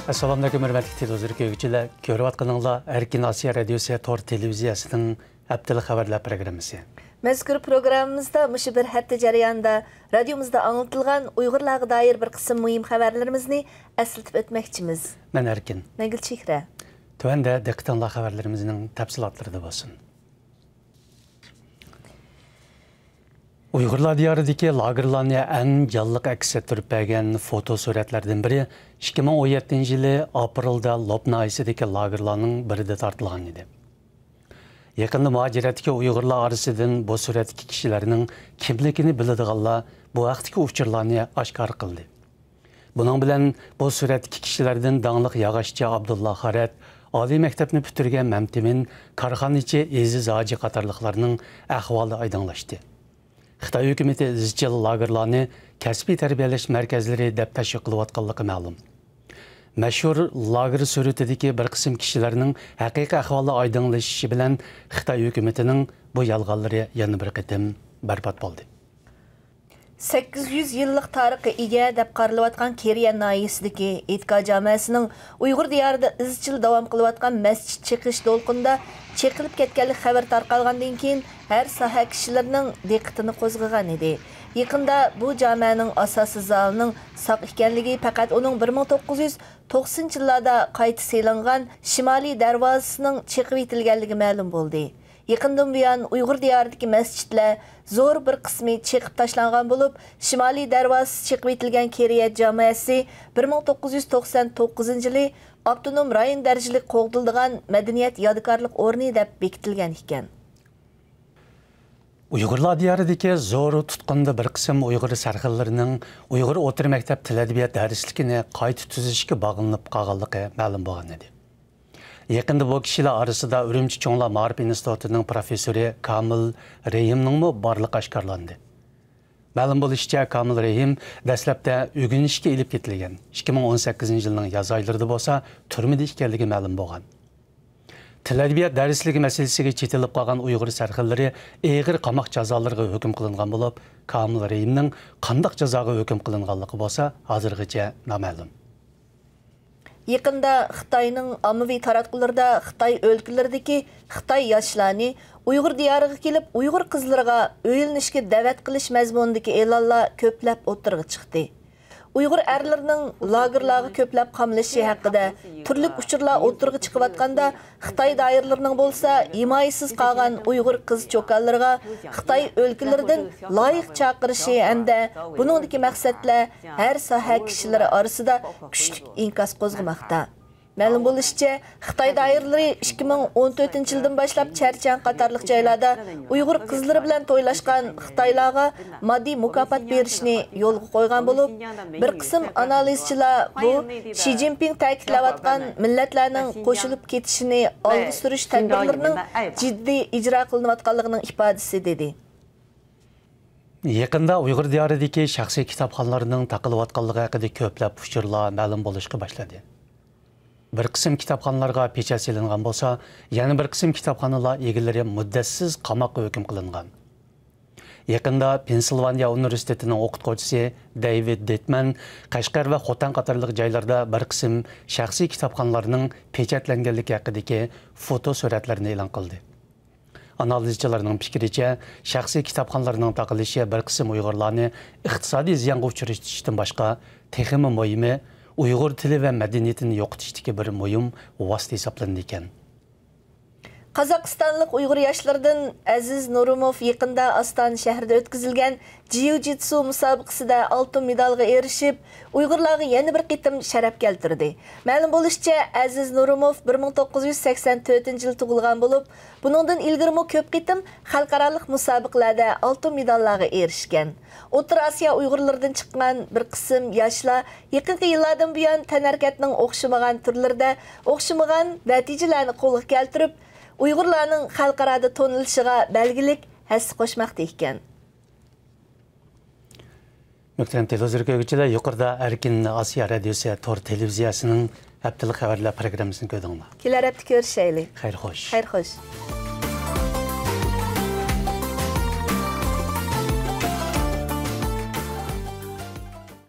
Assalamu alaikum hörmətli televizor görüp atqanыңlar Erkin Asiya Radiosu Tor televiziyasının Abdul xəbərlər proqramısı. Məzkur proqramımızda müş bir həftə jarayonida radiomuzda anlatılgan Uyg'urlarga dair bir qism mühim xəbərlərimizni əsiltib ötməkçimiz. Mən Erkin. Mən Gülçehra. Tövəndə diqqətinizə xəbərlərimizin təfsilatları da olsun. Uyg'urlar diyarıdaki lagerlarni ən canlıq əks ettirib bergen foto suratlardan biri 2017 yılı aprelda Lobna aysidagi lagerlarning birida tartilgan edi. Yaqinda muhaciratdagi Uyg'urlar arasından bu suratdagi kishilarning kimligini biladiganlar bu vaqtdagi uchurlarni oshkor qildi. Buning bilan bu suratdagi kishilardan dangliq yog'ochchi Abdulla Xarat, oliy maktabni bitirgan Mamtimin, korxonachi Aziz Hoji qatorliqlarning ahvoli oydinlashdi. Xitoy hukumati izchil lagerlarni kasbiy tarbiyalash markazlari deb tashkil qilayotganligi ma'lum. Mashhur lager suratidagi bir qism kishilarning haqiqiy ahvoli oydinlashishi bilan Xitoy hukumatining bu yolg'onlari yana bir qatim barbod bo'ldi. 800 yıllık tarixi ega deb qaralayotgan Keriyan nahiyasidagi Etka jamoasining Uyg'ur diyorida izchil davom qilayotgan masjid chiqish to'lqinida chekilib ketganlik xabar tarqalgandan keyin har soha kishilarining diqqatini qo'zg'agan edi. Yaqinda bu jamoaning asosiy zalining saq ekanligi faqat uning 1990-yillarda qayta selingan Shimoliy darvozasining chiqib etilganligi ma'lum bo'ldi. Yaqindan buyon Uyg'ur diyoridagi masjidlar zo'r bir qismi chiqib tashlangan bo'lib, Shimoliy darvozasi chiqib etilgan Keriyat jamoasi 1999-yili avtonom rayon darajali qo'g'dildigan madaniyat yodgorlik o'rni deb bekitilgan ekan. Uyg'urlar diyoridagi zo'r tutqunda bir qism Uyg'ur sarxillarining Uyg'ur o'rta maktab til adabiyot darsligini qayta tuzishga bog'lanib qolganligi ma'lum bo'lgan edi. Yaqinda bu kishilar orasida Urumchi Cho'nglar Ma'rif institutining professori Kamil Rehimning borligi oshkorlandi. Ma'lum bo'lishicha, Kamil Rehim dastlabda o'rganishga ilib ketilgan. 2018-yilning yoz oylarida bo'lsa, turmada ekanligi ma'lum bo'lgan. Til adabiyot darsligi masalasiga chetilib qolgan Uyg'ur sarxillari og'ir qamoq jazolariga hukm qilingan bo'lib, Kamil Rehimning qanday jazoga hukm qilinganligi bo'lsa, hozirgacha noma'lum. Yaqinda Xitoyning ommaviy taratqularida Xitoy o'lkalaridagi Xitoy yoshlarni Uyg'ur diyoriga kelib, Uyg'ur qizlariga o'yilishga da'vat qilish mazmunidagi e'lonlar ko'plab o'tirg'i chiqdi. Uyg'ur erlarining lagerlarga ko'plab qamalishi haqida turli uchurlar o'tirg'i chiqayotganda, Xitoy doiralarining bo'lsa, himoyasiz qolgan Uyg'ur qiz cho'kanlariga Xitoy o'lkalaridan loyiq chaqirishi hamda buningdagi maqsadlar har soha kishilari orasida kuchli inkas qo'zg'amoqda. Ma'lum bo'lishicha, Xitoy doiralari 2014-yildan boshlab Charchan qatorliq joylarda Uyg'ur qizlari bilan to'ylashgan Xitoylarga moddiy mukofot berishni yo'lga qo'ygan bo'lib, bir qism analizchilar bu Xi Jinping ta'kidlayotgan millatlarning qo'shilib ketishini olg'a surish tadbirlarining jiddiy ijro qilinayotganligining ifodasi dedi. Yaqinda Uyg'ur diyoridagi shaxsiy kitobxonlarning taqilayotganligi haqida ko'plab uchurlar ma'lum bo'lishga boshladi. Bir qism kitobxonalarga pechat silingan bo'lsa, yana bir qism kitobxonalar egalari muddatsiz qamoqqa hukm qilingan. Yaqinda Pensilvaniya universitetining o'qituvchisi David Detman Qashqar va Xotan qatorliq joylarda bir qism shaxsiy kitobxonalarning pechatlanganligi haqidagi foto suratlarni e'lon qildi. Analizchilarning fikricha, shaxsiy kitobxonalarning taqilishi bir qism Uyg'urlarni iqtisodiy ziyonga uchratishdan boshqa texmi muhimi Uyg'ur tili va madaniyatini yo'qotishdagi bir muhim vosita hisoblanadi ekan. Qozog'istonlik Uyg'ur yoshlaridan Aziz Nurumov yaqinda Ostona shahrida o'tkazilgan jiu-jitsu musobaqasida oltin medalga erishib, Uyg'urlarga yana bir qitim sharaf keltirdi. Ma'lum bo'lishicha, Aziz Nurumov 1984-yil tug'ilgan bo'lib, buningdan ilgari ko'p qitim xalqaro musobaqalarda oltin medallarga erishgan. O'rta Osiyo Uyg'urlaridan chiqqan bir qism yoshlar yaqinqi yillardan buyon tanarkatning o'xshamagan turlarida o'xshamagan natijalarni qo'lga keltirib, Uyg'urlarning xalqarada tonilishiga belgilik hassa qo'shmoqda ekan. Muhtaram televizor ko'ruvchilar, yuqorida Erkin Asiya Radiosu Tor televiziyasining haftalik xabarlar programmasini ko'rdinglar. Kelar hafta ko'rishaylik. Xayr xo'sh. Xayr xo'sh.